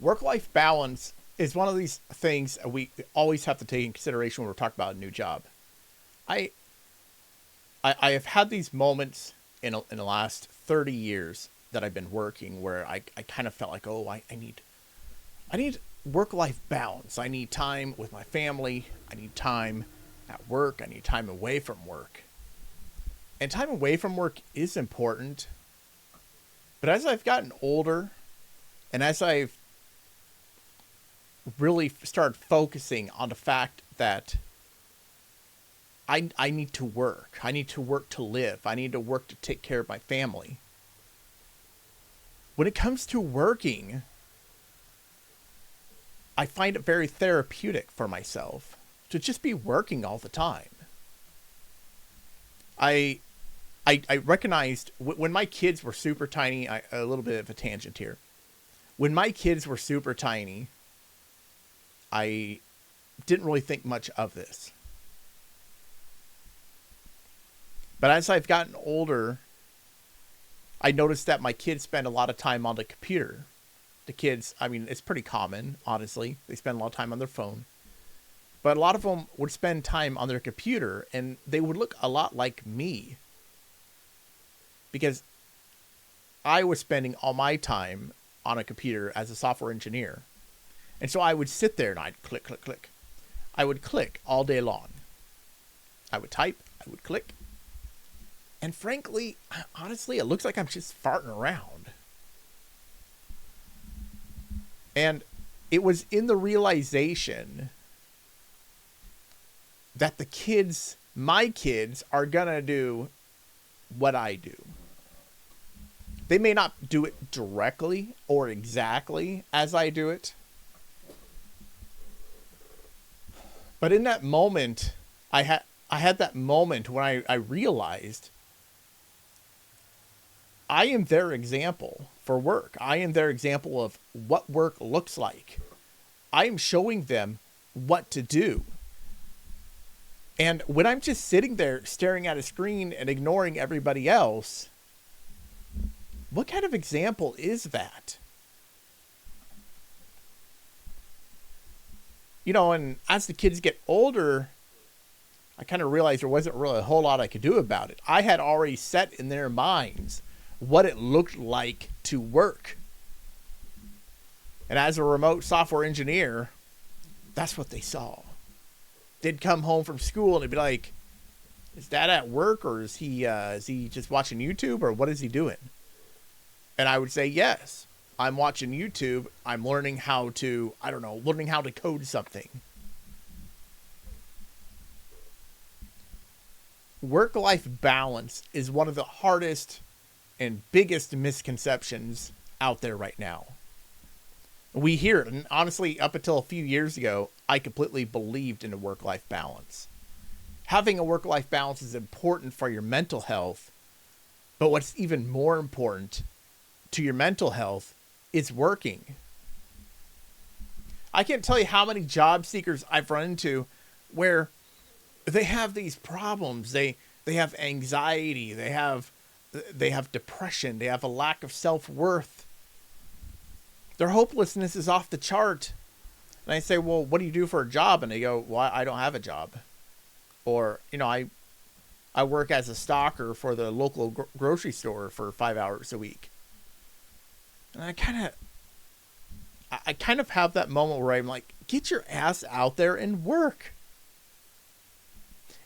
Work-life balance is one of these things we always have to take in consideration when we're talking about a new job. I I have had these moments in the last 30 years that I've been working where I kind of felt like, oh, I need work life balance. I need time with my family. I need time at work. I need time away from work. And time away from work is important. But as I've gotten older and as I've really started focusing on the fact that I need to work. I need to work to live. I need to work to take care of my family. When it comes to working, I find it very therapeutic for myself to just be working all the time. I I recognized when my kids were super tiny, a little bit of a tangent here. When my kids were super tiny, I didn't really think much of this. But as I've gotten older, I noticed that my kids spend a lot of time on the computer. The kids, I mean, it's pretty common, honestly. They spend a lot of time on their phone. But a lot of them would spend time on their computer, and they would look a lot like me. Because I was spending all my time on a computer as a software engineer. And so I would sit there and I'd click, click, click. I would click all day long. I would type, I would click. And frankly, honestly, it looks like I'm just farting around. And it was in the realization that the kids, my kids, are gonna do what I do. They may not do it directly or exactly as I do it. But in that moment, I had that moment when I realized I am their example for work. I am their example of what work looks like. I am showing them what to do. And when I'm just sitting there staring at a screen and ignoring everybody else, what kind of example is that? You know, and as the kids get older, I kind of realized there wasn't really a whole lot I could do about it. I had already set in their minds what it looked like to work. And as a remote software engineer, that's what they saw. They'd come home from school and they'd be like, is Dad at work, or is he just watching YouTube, or what is he doing? And I would say, yes, I'm watching YouTube. I'm learning how to, learning how to code something. Work-life balance is one of the hardest and biggest misconceptions out there right now. We hear it, and honestly, up until a few years ago, I completely believed in a work-life balance. Having a work-life balance is important for your mental health, but what's even more important to your mental health is working. I can't tell you how many job seekers I've run into where they have these problems. They have anxiety, they have depression, they have a lack of self-worth. Their hopelessness is off the chart. And I say, well, what do you do for a job? And they go, well, I don't have a job. Or, I work as a stocker for the local grocery store for 5 hours a week. And I kind of have that moment where I'm like, get your ass out there and work.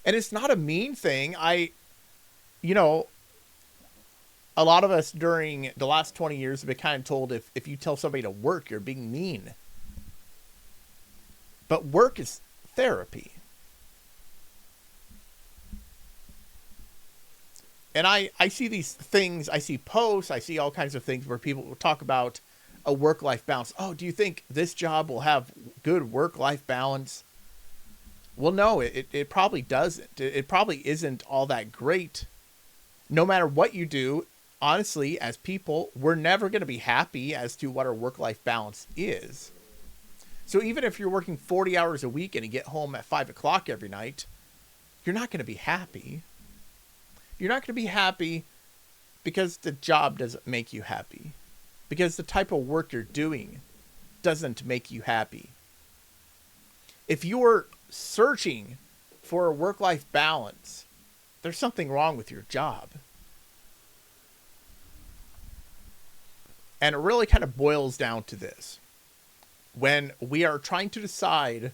And it's not a mean thing. A lot of us during the last 20 years have been kind of told if you tell somebody to work, you're being mean. But work is therapy. And I see these things, I see posts, I see all kinds of things where people will talk about a work-life balance. Oh, do you think this job will have good work-life balance? Well, no, it probably doesn't. It probably isn't all that great. No matter what you do, honestly, as people, we're never going to be happy as to what our work-life balance is. So even if you're working 40 hours a week and you get home at 5 o'clock every night, you're not going to be happy. You're not going to be happy because the job doesn't make you happy. Because the type of work you're doing doesn't make you happy. If you're searching for a work-life balance, there's something wrong with your job. And it really kind of boils down to this. When we are trying to decide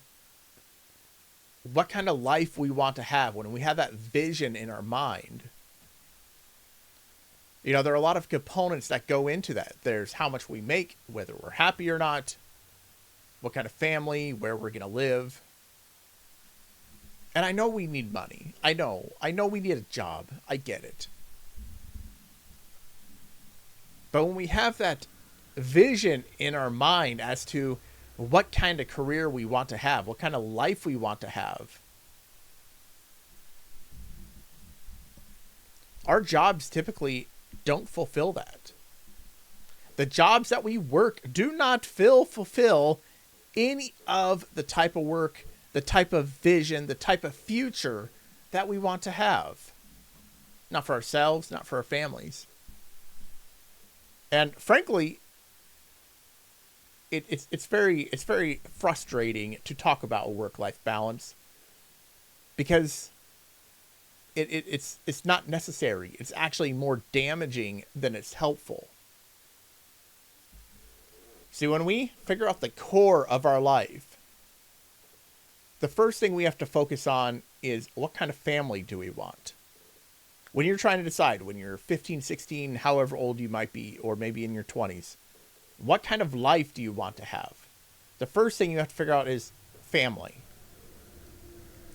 what kind of life we want to have, when we have that vision in our mind, you know, there are a lot of components that go into that. There's how much we make, whether we're happy or not, what kind of family, where we're going to live. And I know we need money. I know we need a job. I get it. But when we have that vision in our mind as to what kind of career we want to have, what kind of life we want to have, our jobs typically don't fulfill that. The jobs that we work do not fulfill any of the type of work, the type of vision, the type of future that we want to have. Not for ourselves, not for our families. And frankly, it's very frustrating to talk about a work-life balance, because it's not necessary. It's actually more damaging than it's helpful. See, when we figure out the core of our life, the first thing we have to focus on is, what kind of family do we want? When you're trying to decide, when you're 15, 16, however old you might be, or maybe in your 20s, what kind of life do you want to have? The first thing you have to figure out is family.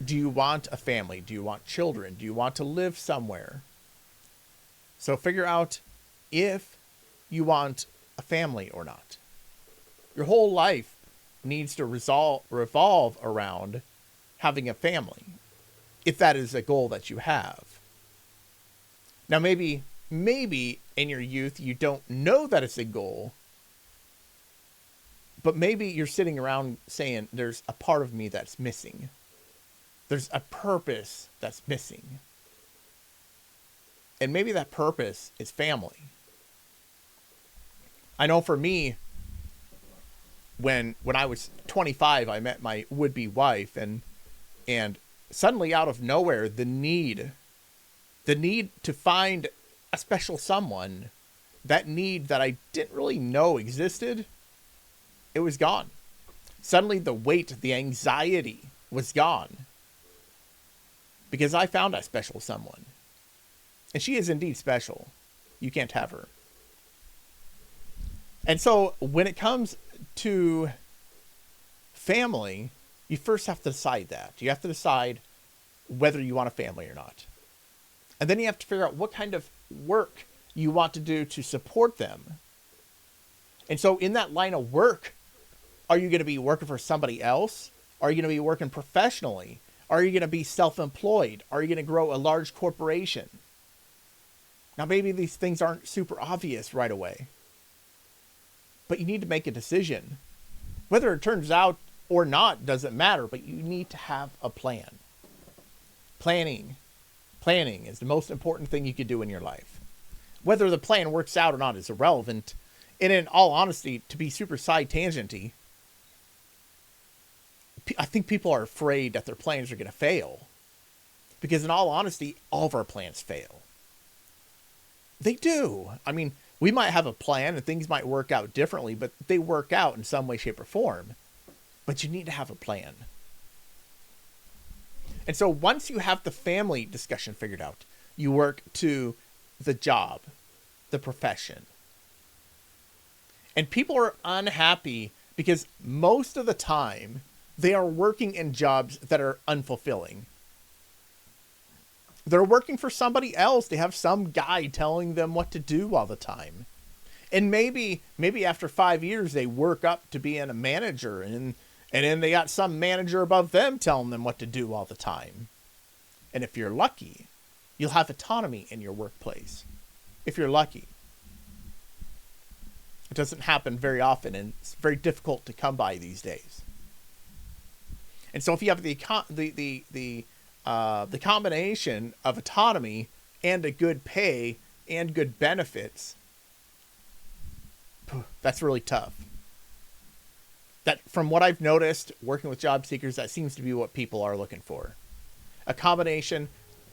Do you want a family? Do you want children? Do you want to live somewhere? So figure out if you want a family or not. Your whole life needs to revolve around having a family, if that is a goal that you have. Now, maybe in your youth you don't know that it's a goal, but maybe you're sitting around saying, there's a part of me that's missing. There's a purpose that's missing. And maybe that purpose is family. I know for me, when I was 25, I met my would-be wife, and suddenly out of nowhere, the need to find a special someone, that need that I didn't really know existed, it was gone. Suddenly the weight, the anxiety was gone, because I found a special someone. And she is indeed special. You can't have her. And so when it comes to family, you first have to decide that. You have to decide whether you want a family or not. And then you have to figure out what kind of work you want to do to support them. And so in that line of work, are you going to be working for somebody else? Are you going to be working professionally? Are you going to be self-employed? Are you going to grow a large corporation? Now, maybe these things aren't super obvious right away, but you need to make a decision. Whether it turns out or not doesn't matter, but you need to have a plan. Planning is the most important thing you could do in your life. Whether the plan works out or not is irrelevant. And in all honesty, to be super side tangenty, I think people are afraid that their plans are going to fail. Because in all honesty, all of our plans fail. They do. I mean, we might have a plan and things might work out differently, but they work out in some way, shape, or form. But you need to have a plan. And so once you have the family discussion figured out, you work to the job, the profession. And people are unhappy because most of the time they are working in jobs that are unfulfilling. They're working for somebody else. They have some guy telling them what to do all the time. And maybe after 5 years they work up to being a manager, and then they got some manager above them telling them what to do all the time. And if you're lucky, you'll have autonomy in your workplace. If you're lucky. It doesn't happen very often, and it's very difficult to come by these days. And so if you have the combination of autonomy and a good pay and good benefits, that's really tough. That, from what I've noticed working with job seekers, that seems to be what people are looking for. A combination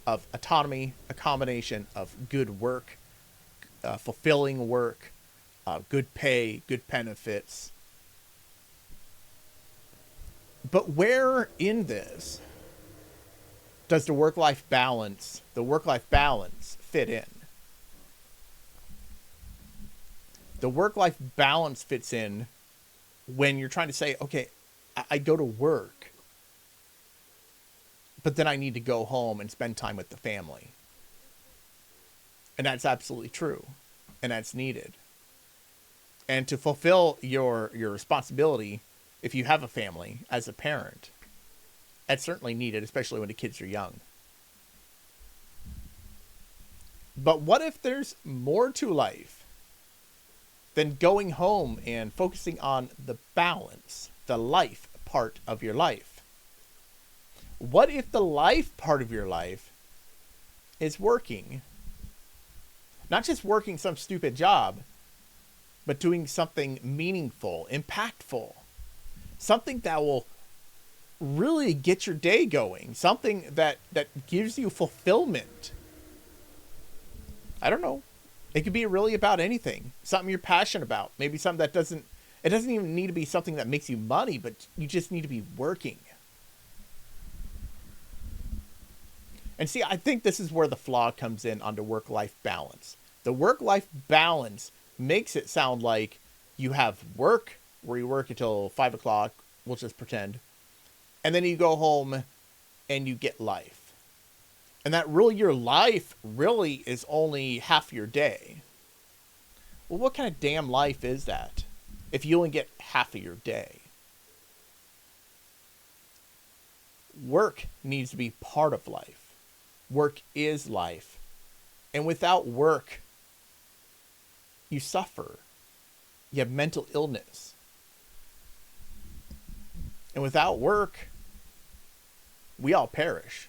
of autonomy, a combination of good work, fulfilling work, good pay, good benefits. But where in this does the work-life balance fit in? The work-life balance fits in when you're trying to say, okay, I go to work, but then I need to go home and spend time with the family. And that's absolutely true. And that's needed. And to fulfill your responsibility, if you have a family as a parent, that's certainly needed, especially when the kids are young. But what if there's more to life than going home and focusing on the balance, the life part of your life? What if the life part of your life is working? Not just working some stupid job, but doing something meaningful, impactful, something that will really get your day going, something that gives you fulfillment. I don't know. It could be really about anything, something you're passionate about, maybe something that doesn't even need to be something that makes you money, but you just need to be working. And see, I think this is where the flaw comes in on the work-life balance. The work-life balance makes it sound like you have work where you work until 5 o'clock, we'll just pretend, and then you go home and you get life. And that really, your life really is only half your day. Well, what kind of damn life is that if you only get half of your day? Work needs to be part of life. Work is life. And without work, you suffer. You have mental illness. And without work, we all perish.